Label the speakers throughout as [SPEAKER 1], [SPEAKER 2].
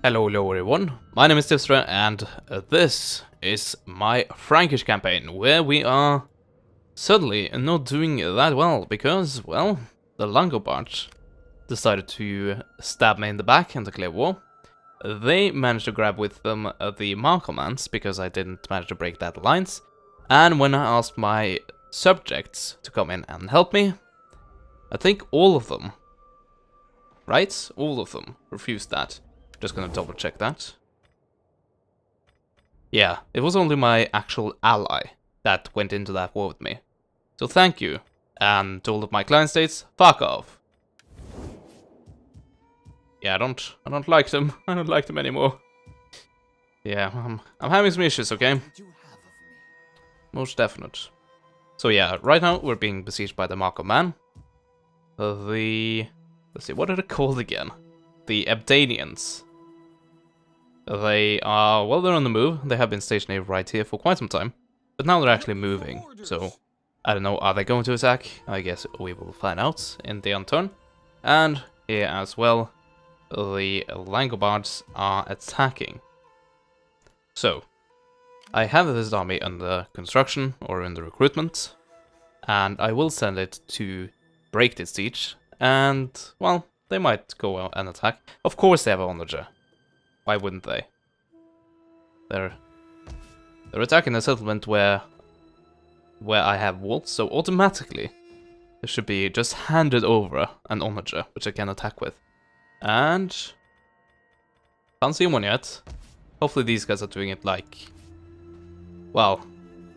[SPEAKER 1] Hello everyone, my name is Attila and this is my Frankish campaign, where we are suddenly not doing that well, because, well, the Langobards decided to stab me in the back and declare war. They managed to grab with them the Markomans, because I didn't manage to break that alliance, and when I asked my subjects to come in and help me, I think all of them, right? All of them refused that. Just gonna double check that. Yeah, it was only my actual ally that went into that war with me. So thank you, and to all of my client states, fuck off. Yeah, I don't like them. I don't like them anymore. Yeah, I'm having some issues, okay? Most definite. So yeah, right now we're being besieged by the Marco Man. Let's see, what are they called again? The Abdanians. They are, well, they're on the move. They have been stationary right here for quite some time. But now they're actually moving, so I don't know, are they going to attack? I guess we will find out in the turn. And here as well, the Langobards are attacking. So, I have this army under construction, or under recruitment, and I will send it to break this siege, and, well, they might go and attack. Of course they have a onager. Why wouldn't they? They're attacking a settlement where I have walls, so automatically it should be just handed over an onager, which I can attack with. And can't see one yet. Hopefully these guys are doing it like, well,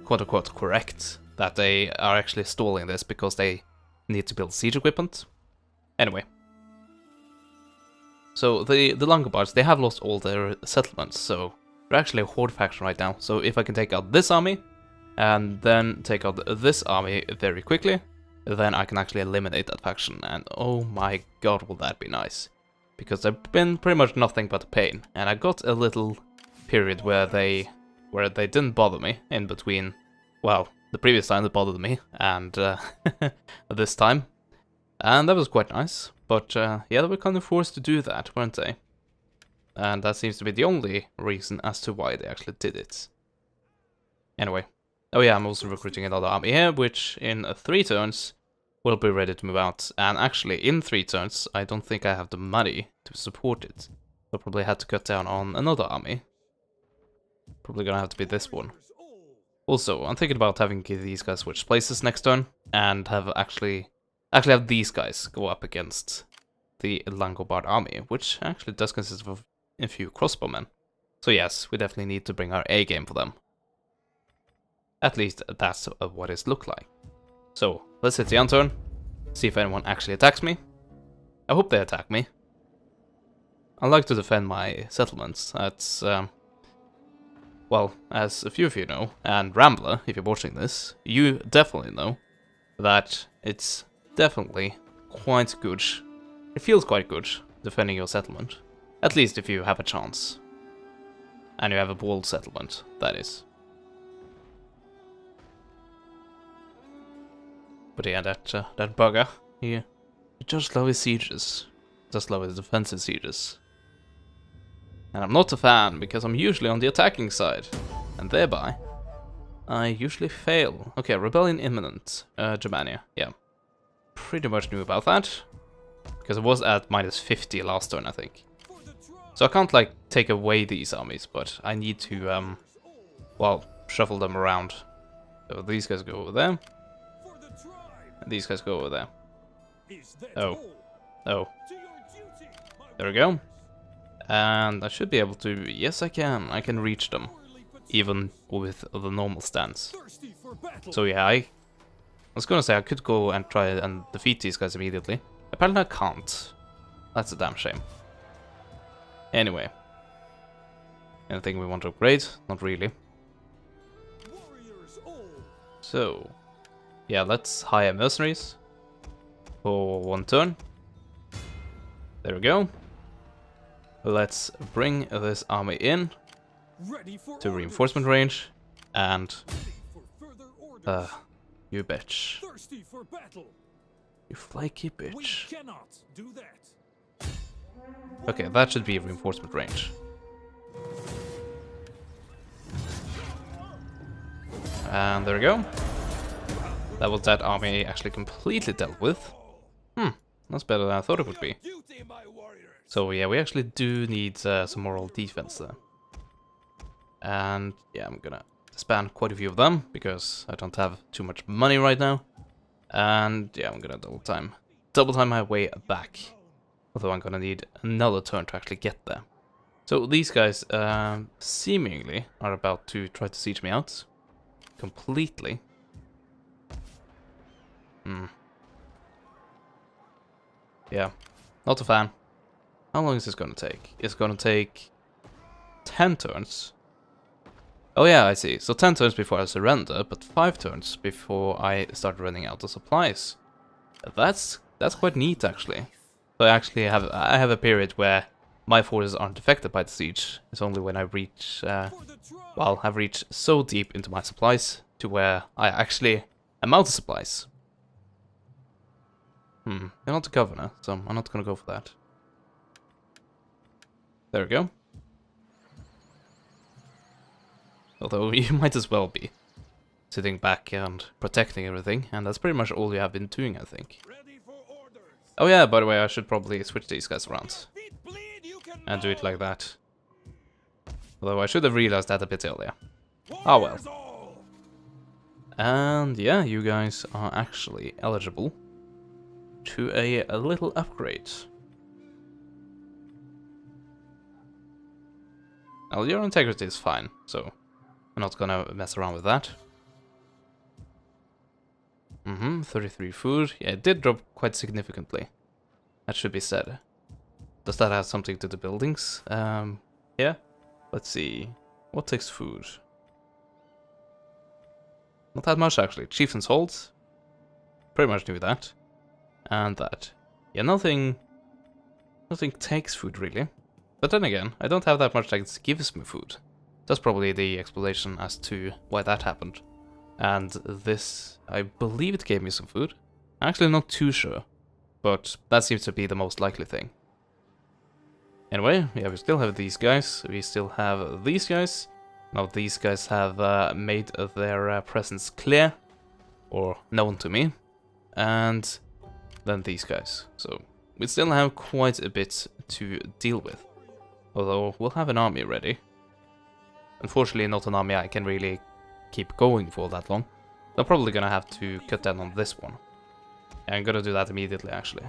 [SPEAKER 1] quote unquote correct. That they are actually stalling this because they need to build siege equipment. Anyway. So the Langobards, they have lost all their settlements, so they're actually a horde faction right now. So if I can take out this army, and then take out this army very quickly, then I can actually eliminate that faction, and oh my god, will that be nice. Because they've been pretty much nothing but a pain, and I got a little period where they didn't bother me in between, well, the previous time they bothered me, and this time. And that was quite nice. But yeah, they were kind of forced to do that, weren't they? And that seems to be the only reason as to why they actually did it. Anyway. Oh yeah, I'm also recruiting another army here, which in 3 turns will be ready to move out. And actually, in 3 turns, I don't think I have the money to support it. I'll probably have to cut down on another army. Probably gonna have to be this one. Also, I'm thinking about having these guys switch places next turn, and have actually have these guys go up against the Langobard army, which actually does consist of a few crossbowmen. So yes, we definitely need to bring our A game for them. At least that's what it looks like. So, let's hit the end turn, see if anyone actually attacks me. I hope they attack me. I like to defend my settlements. That's, well, as a few of you know, and Rambler, if you're watching this, you definitely know that it's definitely quite good. It feels quite good defending your settlement. At least if you have a chance. And you have a walled settlement, that is. But yeah, that bugger, he just loves his sieges. Just loves his defensive sieges. And I'm not a fan, because I'm usually on the attacking side. And thereby, I usually fail. Okay, rebellion imminent. Germania, yeah. Pretty much knew about that, because it was at -50 last turn, I think. So I can't, like, take away these armies, but I need to, well, shuffle them around. So these guys go over there, and these guys go over there. Oh. There we go. And I should be able to, yes I can reach them, even with the normal stance. So yeah, I was gonna say I could go and try and defeat these guys immediately. Apparently I can't. That's a damn shame. Anyway. Anything we want to upgrade? Not really. So, yeah, let's hire mercenaries for 1 turn. There we go. Let's bring this army in to reinforcement range, and you bitch. You flaky bitch. Okay, that should be reinforcement range. And there we go. That was that army actually completely dealt with. That's better than I thought it would be. So yeah, we actually do need some moral defense there. And yeah, I'm gonna disband quite a few of them, because I don't have too much money right now. And yeah, I'm gonna double time my way back. Although I'm gonna need another turn to actually get there. So these guys seemingly are about to try to siege me out. Completely. Yeah, not a fan. How long is this gonna take? It's gonna take 10 turns. Oh yeah, I see. So 10 turns before I surrender, but 5 turns before I start running out of supplies. That's quite neat, actually. So I have a period where my forces aren't affected by the siege. It's only when I reach, well, I've reached so deep into my supplies to where I actually am out of supplies. You're not the governor, so I'm not gonna go for that. There we go. Although you might as well be sitting back and protecting everything, and that's pretty much all you have been doing, I think. Oh yeah, by the way, I should probably switch these guys around and do it like that. Although I should have realized that a bit earlier. Oh well. And yeah, you guys are actually eligible to a little upgrade. Well, your integrity is fine, so I'm not gonna mess around with that. 33 food. Yeah, it did drop quite significantly. That should be said. Does that have something to the buildings? Yeah. Let's see. What takes food? Not that much, actually. Chieftain's Hold. Pretty much knew that. And that. Yeah, nothing takes food, really. But then again, I don't have that much that gives me food. That's probably the explanation as to why that happened. And this, I believe it gave me some food. I'm actually not too sure, but that seems to be the most likely thing. Anyway, yeah, we still have these guys. We still have these guys. Now these guys have made their presence clear, or known to me. And then these guys. So we still have quite a bit to deal with. Although we'll have an army ready. Unfortunately, not an army I can really keep going for that long. I'm probably gonna have to cut down on this one. Yeah, I'm gonna do that immediately, actually.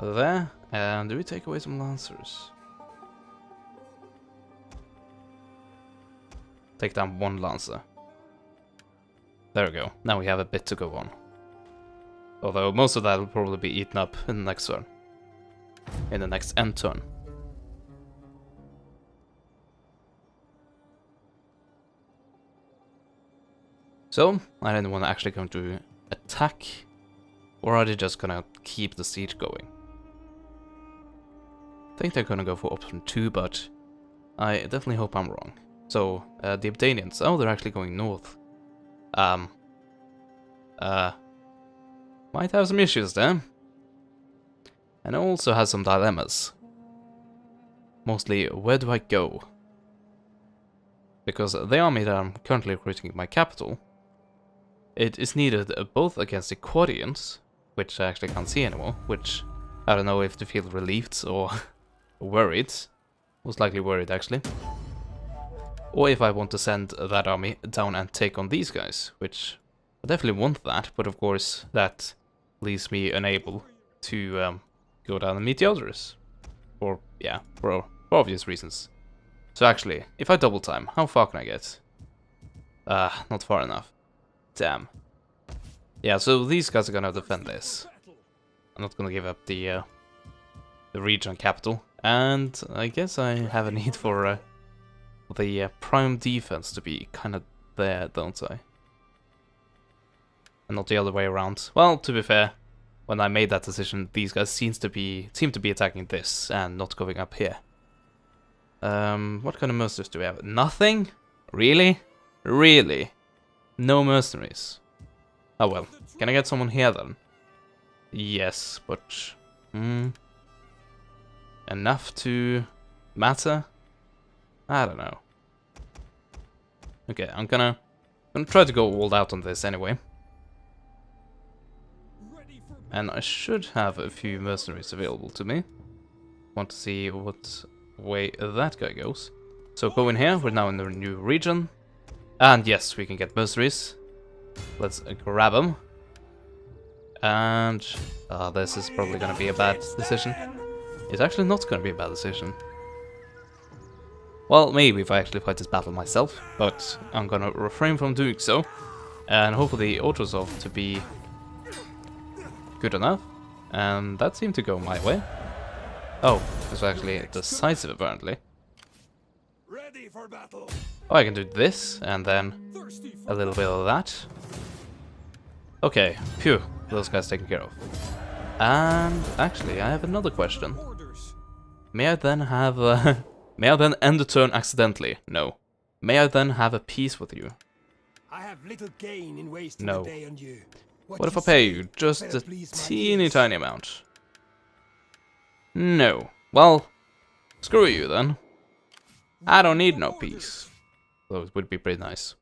[SPEAKER 1] There, and do we take away some lancers? Take down one lancer. There we go. Now we have a bit to go on. Although most of that will probably be eaten up in the next turn. In the next end turn. So, are anyone actually going to attack? Or are they just gonna keep the siege going? I think they're gonna go for option 2, but I definitely hope I'm wrong. So, the Abdanians, oh, they're actually going north. Might have some issues there. And also has some dilemmas. Mostly, where do I go? Because the army that I'm currently recruiting in my capital, it is needed both against the Quadians, which I actually can't see anymore, which I don't know if to feel relieved or worried. Most likely worried, actually. Or if I want to send that army down and take on these guys, which I definitely want that, but of course that leaves me unable to go down and meet the others. Or, yeah, for obvious reasons. So actually, if I double time, how far can I get? Not far enough. Damn. Yeah, so these guys are gonna defend this. I'm not gonna give up the region capital. And I guess I have a need for the prime defense to be kind of there, don't I? And not the other way around. Well, to be fair, when I made that decision, these guys seem to be attacking this and not going up here. What kind of mercenaries do we have? Nothing? Really? Really? No mercenaries? Oh well, Can I get someone here then? Yes, but... enough to matter? I don't know. Okay, I'm gonna try to go all out on this anyway. And I should have a few mercenaries available to me. Want to see what way that guy goes. So go in here, we're now in the new region. And yes, we can get mercenaries. Let's grab them. And this is probably gonna be a bad decision. It's actually not gonna be a bad decision. Well, maybe if I actually fight this battle myself, but I'm gonna refrain from doing so. And hopefully auto-resolve to be good enough. And that seemed to go my way. Oh, this was actually decisive apparently.
[SPEAKER 2] Ready for battle.
[SPEAKER 1] Oh, I can do this, and then a little bit of that. Okay, phew, those guys taken care of. And actually, I have another question. May I then have may I then end the turn accidentally? No. May I then have a peace with you?
[SPEAKER 2] I have little gain in wasting
[SPEAKER 1] No.
[SPEAKER 2] a day on you.
[SPEAKER 1] What if I pay you just a teeny tiny amount? No. Well, screw you then. I don't need no peace. Though it would be pretty nice.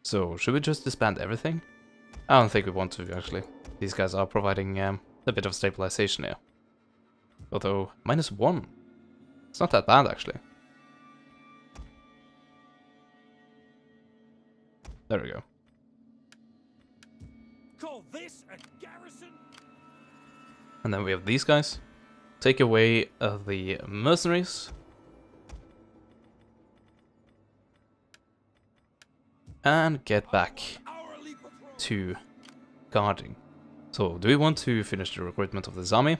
[SPEAKER 1] So, should we just disband everything? I don't think we want to, actually. These guys are providing a bit of stabilization here. Although, -1. It's not that bad, actually. There we go.
[SPEAKER 2] Call this a garrison?
[SPEAKER 1] And then we have these guys. Take away the mercenaries. And get back to guarding. So, do we want to finish the recruitment of this army?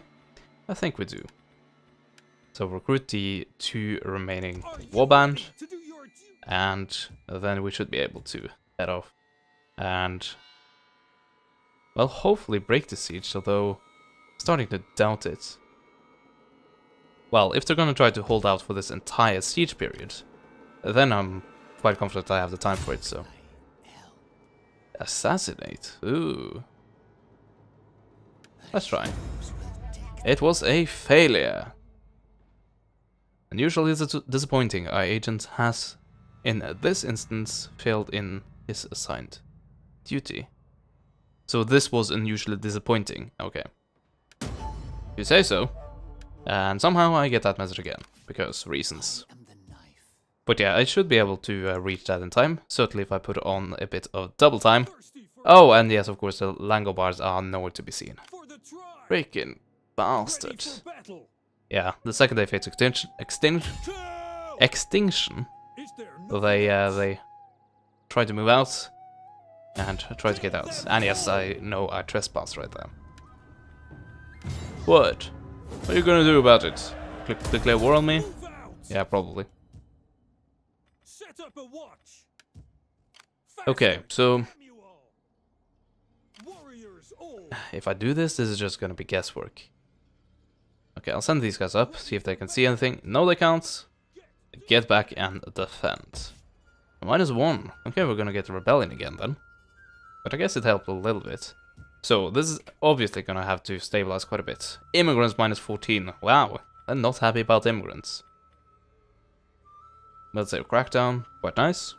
[SPEAKER 1] I think we do. So, recruit the 2 remaining warband. And then we should be able to head off. And... well, hopefully break the siege, although I'm starting to doubt it. Well, if they're gonna try to hold out for this entire siege period, then I'm quite confident I have the time for it, so... Assassinate? Ooh. Let's try. It was a failure. Unusually disappointing. Our agent has, in this instance, failed in his assigned duty. So this was unusually disappointing. Okay. You say so. And somehow I get that message again, because reasons. But yeah, I should be able to reach that in time, certainly if I put on a bit of double time. Oh, and yes, of course, the Langobars are nowhere to be seen. Freaking bastard. Yeah, the second they face extinction, they try to move out and try to get out. And yes, I know I trespassed right there. What? What are you gonna do about it? Declare war on me? Yeah, probably. Okay, so if I do this, this is just gonna be guesswork. Okay, I'll send these guys up, see if they can see anything. No, they can't. Get back and defend. -1. Okay, we're gonna get the rebellion again then. But I guess it helped a little bit. So, this is obviously gonna have to stabilize quite a bit. Immigrants -14. Wow, I'm not happy about immigrants. Let's say crackdown, quite nice.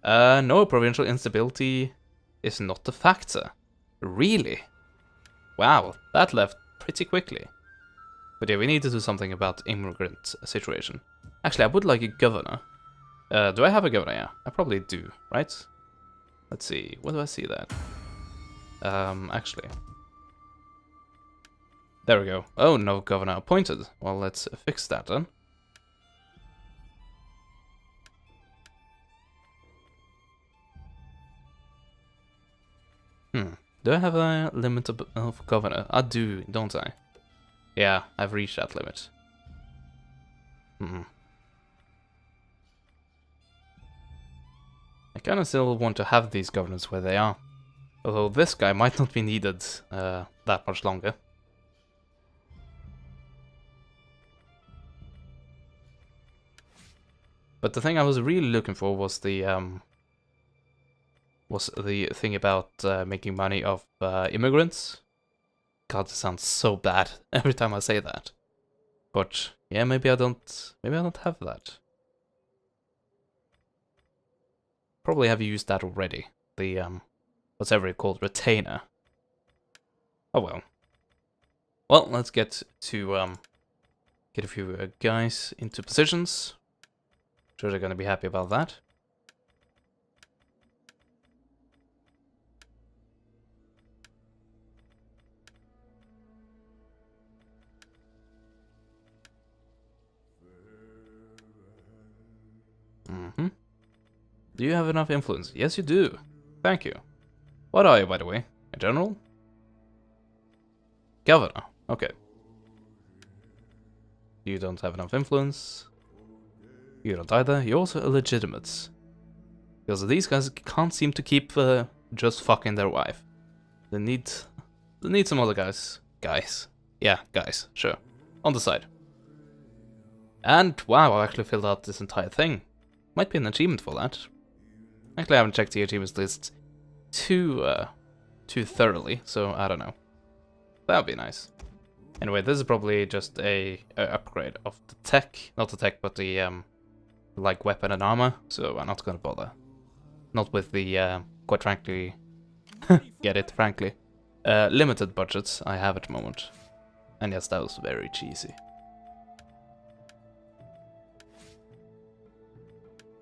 [SPEAKER 1] No, provincial instability is not a factor. Really? Wow, that left pretty quickly. But yeah, we need to do something about immigrant situation. Actually, I would like a governor. Do I have a governor? Yeah, I probably do, right? Let's see, where do I see that? Actually. There we go. Oh, no governor appointed. Well, let's fix that then. Do I have a limit of governor? I do, don't I? Yeah, I've reached that limit. I kinda still want to have these governors where they are. Although this guy might not be needed that much longer. But the thing I was really looking for was the was the thing about making money off immigrants. God, it sounds so bad every time I say that. But yeah, maybe I don't have that. Probably have used that already. The whatever it's called, retainer. Oh well. Well, let's get to get a few guys into positions. Sure, they're gonna be happy about that. Mm-hmm. Do you have enough influence? Yes, you do. Thank you. What are you, by the way? A general? Governor. Okay. You don't have enough influence. You don't either. You're also illegitimate. Because these guys can't seem to keep just fucking their wife. They need some other guys. Guys. Yeah, guys. Sure. On the side. And wow, I actually filled out this entire thing. Might be an achievement for that. Actually, I haven't checked the achievements list too thoroughly, so I don't know. That would be nice. Anyway, this is probably just a upgrade of the tech, not the tech, but the like weapon and armor. So I'm not gonna bother. Not with the quite frankly, get it frankly, limited budgets I have at the moment. And yes, that was very cheesy.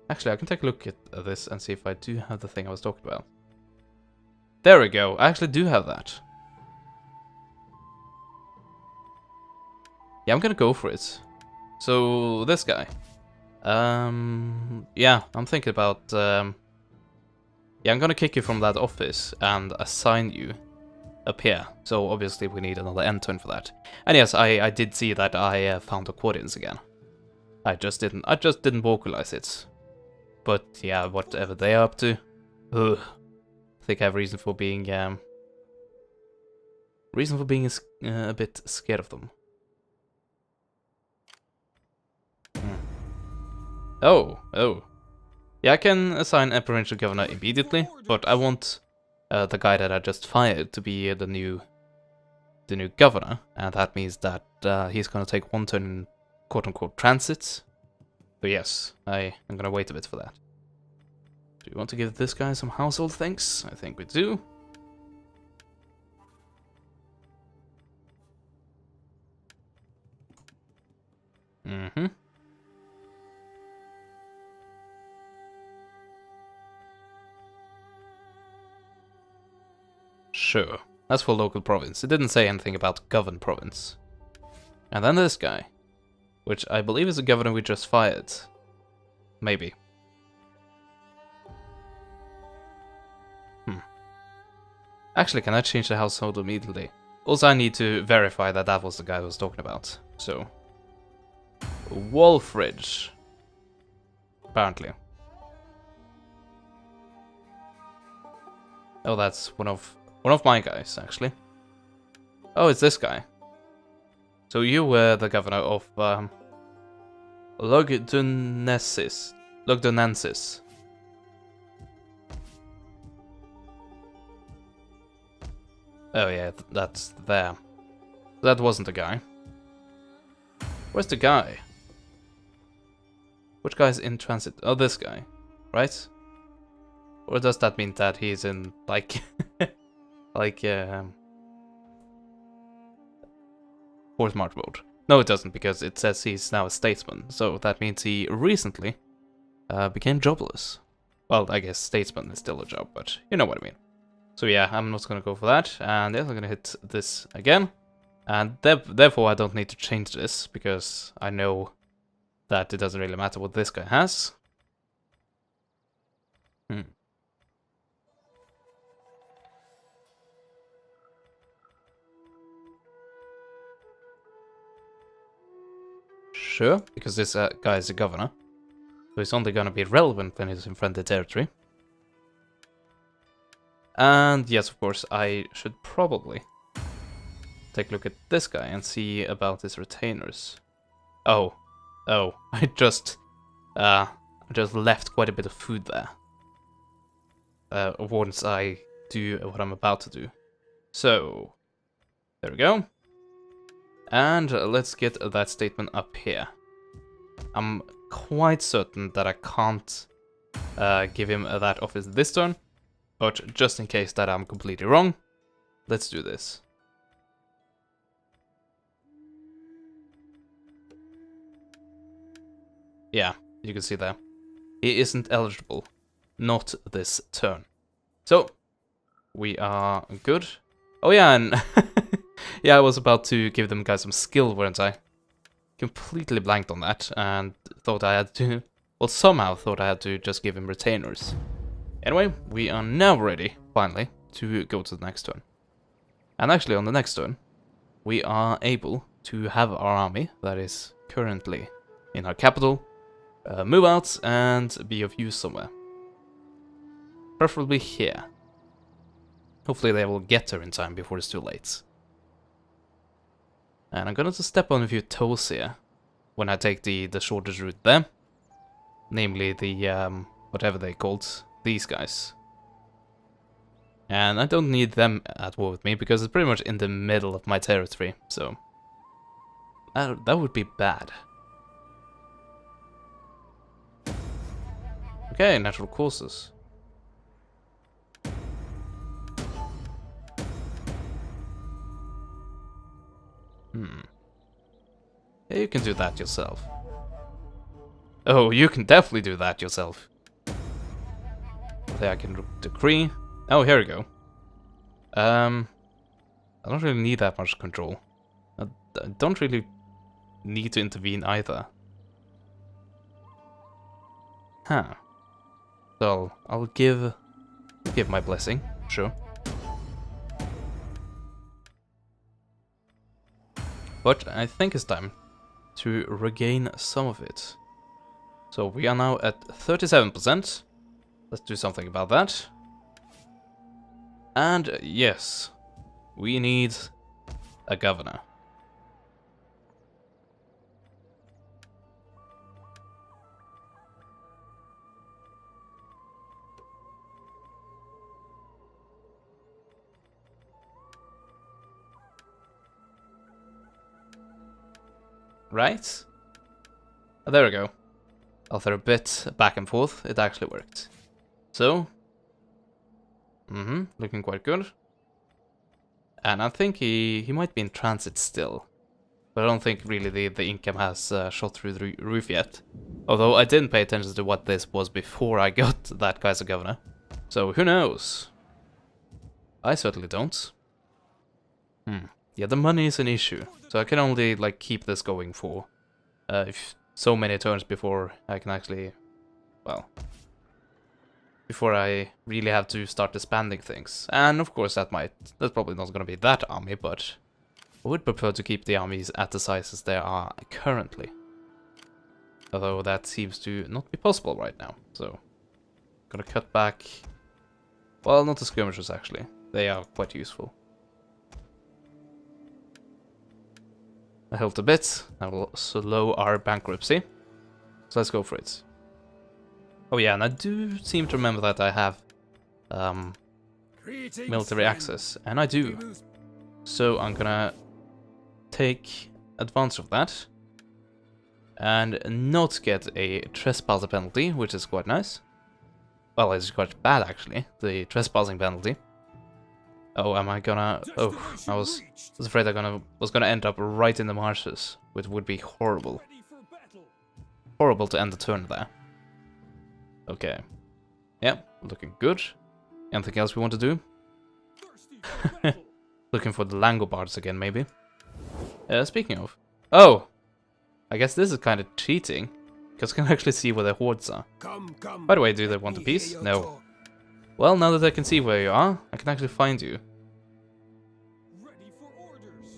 [SPEAKER 1] Actually, I can take a look at this and see if I do have the thing I was talking about. There we go. I actually do have that. Yeah, I'm gonna go for it. So, this guy. Yeah, I'm thinking about... yeah, I'm gonna kick you from that office and assign you up here. So, obviously, we need another intern for that. And yes, I did see that I found accordions again. I just didn't vocalize it. But yeah, whatever they are up to. Ugh. I think I have reason for being a bit scared of them. Oh. Yeah, I can assign a provincial governor immediately, but I want the guy that I just fired to be the new governor, and that means that he's gonna take one turn in quote-unquote transit. So yes, I'm gonna wait a bit for that. Do you want to give this guy some household things? I think we do. Mm-hmm. Sure. That's for local province. It didn't say anything about governed province. And then this guy, which I believe is the governor we just fired. Maybe. Actually, can I change the household immediately? Also, I need to verify that that was the guy I was talking about. So, Wolfridge. Apparently. Oh, that's one of my guys, actually. Oh, it's this guy. So you were the governor of Lugdunensis. Oh yeah, that's there. That wasn't the guy. Where's the guy? Which guy's in transit? Oh, this guy, right? Or does that mean that he's in like, fourth march mode? No, it doesn't, because it says he's now a statesman. So that means he recently became jobless. Well, I guess statesman is still a job, but you know what I mean. So yeah, I'm not gonna go for that, and yes, I'm gonna hit this again. And therefore I don't need to change this, because I know that it doesn't really matter what this guy has. Sure, because this guy is a governor. So he's only gonna be relevant when he's in friendly territory. And yes, of course, I should probably take a look at this guy and see about his retainers. Oh, I just left quite a bit of food there. once I do what I'm about to do. So, there we go. And let's get that statement up here. I'm quite certain that I can't give him that office this turn, but just in case that I'm completely wrong, let's do this. Yeah, you can see there. He isn't eligible. Not this turn. So, we are good. Oh yeah, and yeah, I was about to give them guys some skill, weren't I? Completely blanked on that, and thought I had to... Well, somehow thought I had to just give him retainers. Anyway, we are now ready, finally, to go to the next turn. And actually, on the next turn, we are able to have our army that is currently in our capital move out and be of use somewhere. Preferably here. Hopefully they will get there in time before it's too late. And I'm gonna just step on a few toes here when I take the shortest route there. Namely the, whatever they called, these guys. And I don't need them at war with me because it's pretty much in the middle of my territory, so that would be bad. Okay, natural courses. Yeah, you can do that yourself. Oh, you can definitely do that yourself. There I can decree. Oh, here we go. I don't really need that much control. I don't really need to intervene either. Huh. So I'll give my blessing, sure. But I think it's time to regain some of it. So we are now at 37%. Let's do something about that. And yes, we need a governor. Right? Oh, there we go. After a bit back and forth, it actually worked. So, looking quite good. And I think he might be in transit still. But I don't think really the income has shot through the roof yet. Although I didn't pay attention to what this was before I got that guy as a governor. So who knows? I certainly don't. Yeah, the money is an issue. So I can only like keep this going for so many turns before I can actually, well, before I really have to start disbanding things. And of course that's probably not going to be that army, but I would prefer to keep the armies at the sizes they are currently. Although that seems to not be possible right now, so I'm gonna cut back. Well, not the skirmishers actually, they are quite useful. I helped a bit, that will slow our bankruptcy. So let's go for it. Oh yeah, and I do seem to remember that I have military access, and I do. So I'm gonna take advantage of that. And not get a trespasser penalty, which is quite nice. Well, it's quite bad actually, the trespassing penalty. Oh, am I gonna... Oh, I was afraid I was gonna end up right in the marshes, which would be horrible. Horrible to end the turn there. Okay. Yeah, looking good. Anything else we want to do? Looking for the Langobards again, maybe. Speaking of... Oh! I guess this is kind of cheating, because I can actually see where the hordes are. By the way, do they want a peace? No. Well, now that I can see where you are, I can actually find you.
[SPEAKER 2] Ready for orders.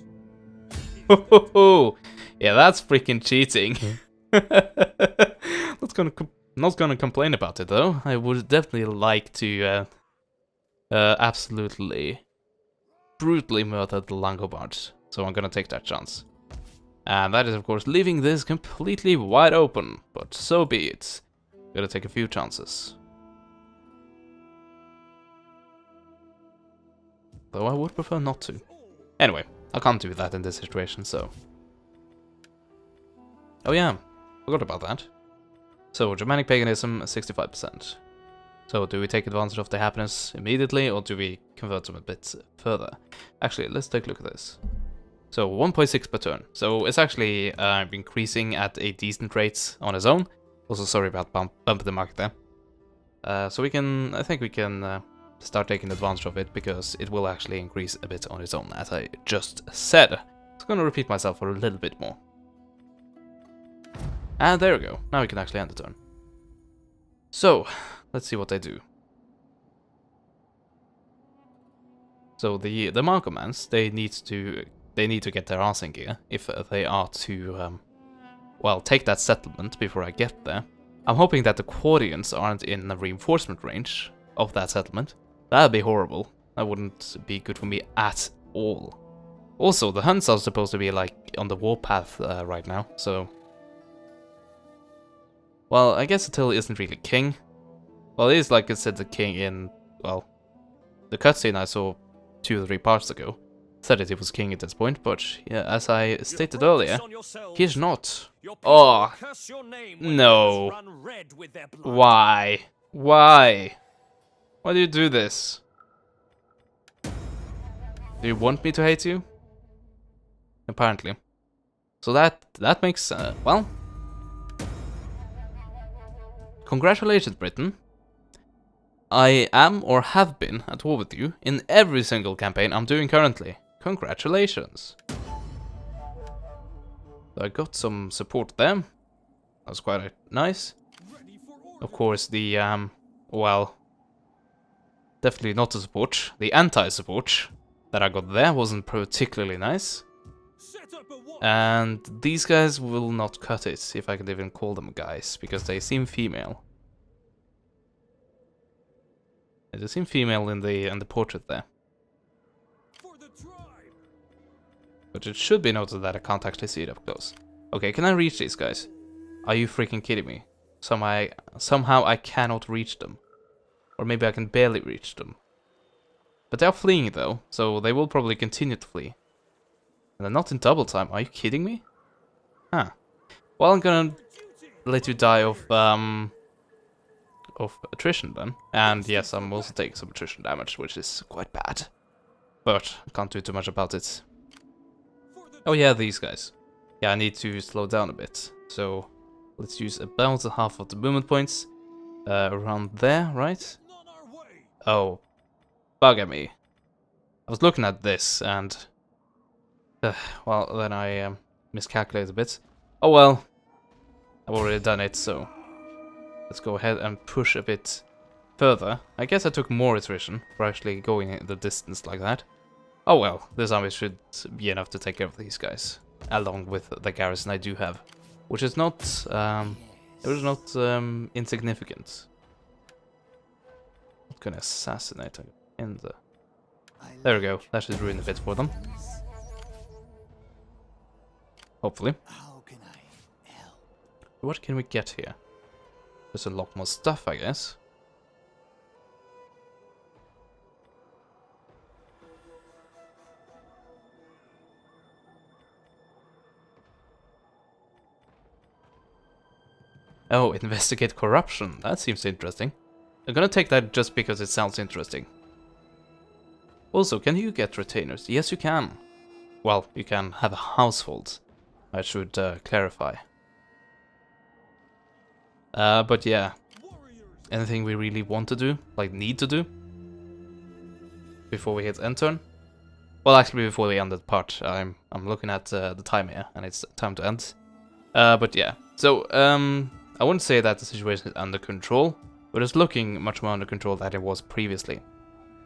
[SPEAKER 1] Ho ho ho! Yeah, that's freaking cheating. Not gonna complain about it though. I would definitely like to absolutely brutally murder the Langobards. So I'm gonna take that chance. And that is of course leaving this completely wide open, but so be it. Gotta take a few chances. though I would prefer not to. Anyway, I can't do that in this situation, so... Oh yeah, forgot about that. So, Germanic paganism, 65%. So, do we take advantage of the happiness immediately, or do we convert them a bit further? Actually, let's take a look at this. So, 1.6 per turn. So, it's actually increasing at a decent rate on its own. Also, sorry about bumping the market there. So we can, I think we can start taking advantage of it, because it will actually increase a bit on its own, as I just said. I'm gonna repeat myself for a little bit more. And there we go. Now we can actually end the turn. So, let's see what they do. So the Markomans, they need to get their arse in gear if they are to well, take that settlement before I get there. I'm hoping that the Quadians aren't in the reinforcement range of that settlement. That'd be horrible. That wouldn't be good for me at all. Also, the Huns are supposed to be like on the warpath right now, so... Well, I guess Attila isn't really king. Well, he is, like I said, the king in, well, the cutscene I saw 2 or 3 parts ago said that he was king at this point, but yeah, as I stated earlier, he's not. Oh, no. Why? Why? Why do you do this? Do you want me to hate you? Apparently. So that makes, well... Congratulations, Britain. I am or have been at war with you in every single campaign I'm doing currently. Congratulations. So I got some support there. That was quite nice. Of course, the, well, definitely not the support. The anti-support that I got there wasn't particularly nice. And these guys will not cut it, if I could even call them guys, because they seem female. They seem female in the portrait there. But it should be noted that I can't actually see it up close. Okay, can I reach these guys? Are you freaking kidding me? Somehow I cannot reach them. Or maybe I can barely reach them. But they are fleeing though, so they will probably continue to flee. And they're not in double time, are you kidding me? Huh. Well, I'm gonna let you die of attrition then. And yes, I'm also taking some attrition damage, which is quite bad. But I can't do too much about it. Oh yeah, these guys. Yeah, I need to slow down a bit. So let's use about half of the movement points. Around there, right? Oh, bugger me. I was looking at this and... well, then I miscalculated a bit. Oh well, I've already done it, so let's go ahead and push a bit further. I guess I took more attrition for actually going the distance like that. Oh well, this army should be enough to take care of these guys, along with the garrison I do have, which is not insignificant. I'm gonna assassinate him in the... There we go, that should ruin a bit for them. Hopefully. What can we get here? There's a lot more stuff, I guess. Oh, investigate corruption. That seems interesting. I'm gonna take that just because it sounds interesting. Also, can you get retainers? Yes, you can. Well, you can have a household. I should clarify. But yeah, anything we really want to do, like need to do, before we hit end turn? Well, actually, before we end that part, I'm looking at the time here, and it's time to end. But yeah, so I wouldn't say that the situation is under control, but it's looking much more under control than it was previously.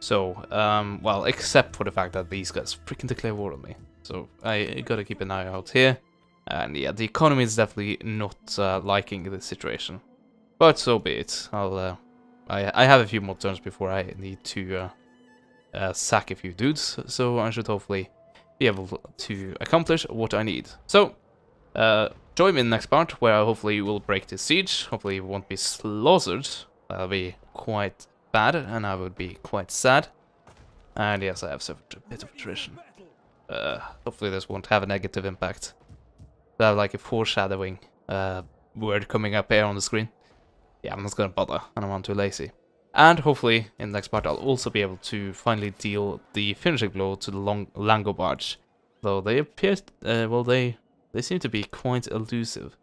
[SPEAKER 1] So, well, except for the fact that these guys freaking declare war on me. So I gotta keep an eye out here. And yeah, the economy is definitely not liking this situation. But so be it. I have a few more turns before I need to sack a few dudes. So I should hopefully be able to accomplish what I need. So, join me in the next part where I hopefully will break this siege. Hopefully it won't be slaughtered. That'll be quite bad and I would be quite sad. And yes, I have suffered a bit of attrition. Hopefully this won't have a negative impact. I have like a foreshadowing word coming up here on the screen. Yeah, I'm not gonna bother, and I'm too lazy. And hopefully, in the next part, I'll also be able to finally deal the finishing blow to the Langobarge. Though they appear, well, they seem to be quite elusive.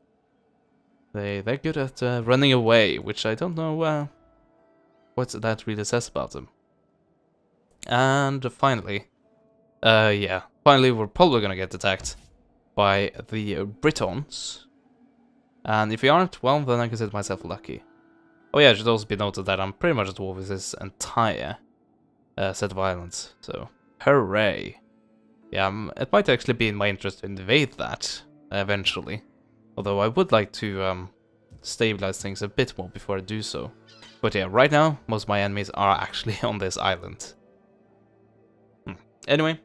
[SPEAKER 1] They're good at running away, which I don't know what that really says about them. And finally, finally we're probably gonna get attacked by the Britons. And if we aren't, well, then I consider myself lucky. Oh yeah, it should also be noted that I'm pretty much at war with this entire set of islands, so hooray. Yeah, it might actually be in my interest to invade that eventually. Although I would like to stabilize things a bit more before I do so. But yeah, right now, most of my enemies are actually on this island. Anyway,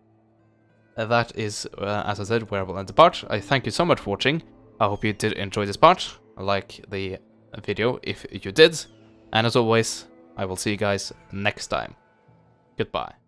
[SPEAKER 1] that is, as I said, where I will end the part. I thank you so much for watching. I hope you did enjoy this part. Like the video if you did. And as always, I will see you guys next time. Goodbye.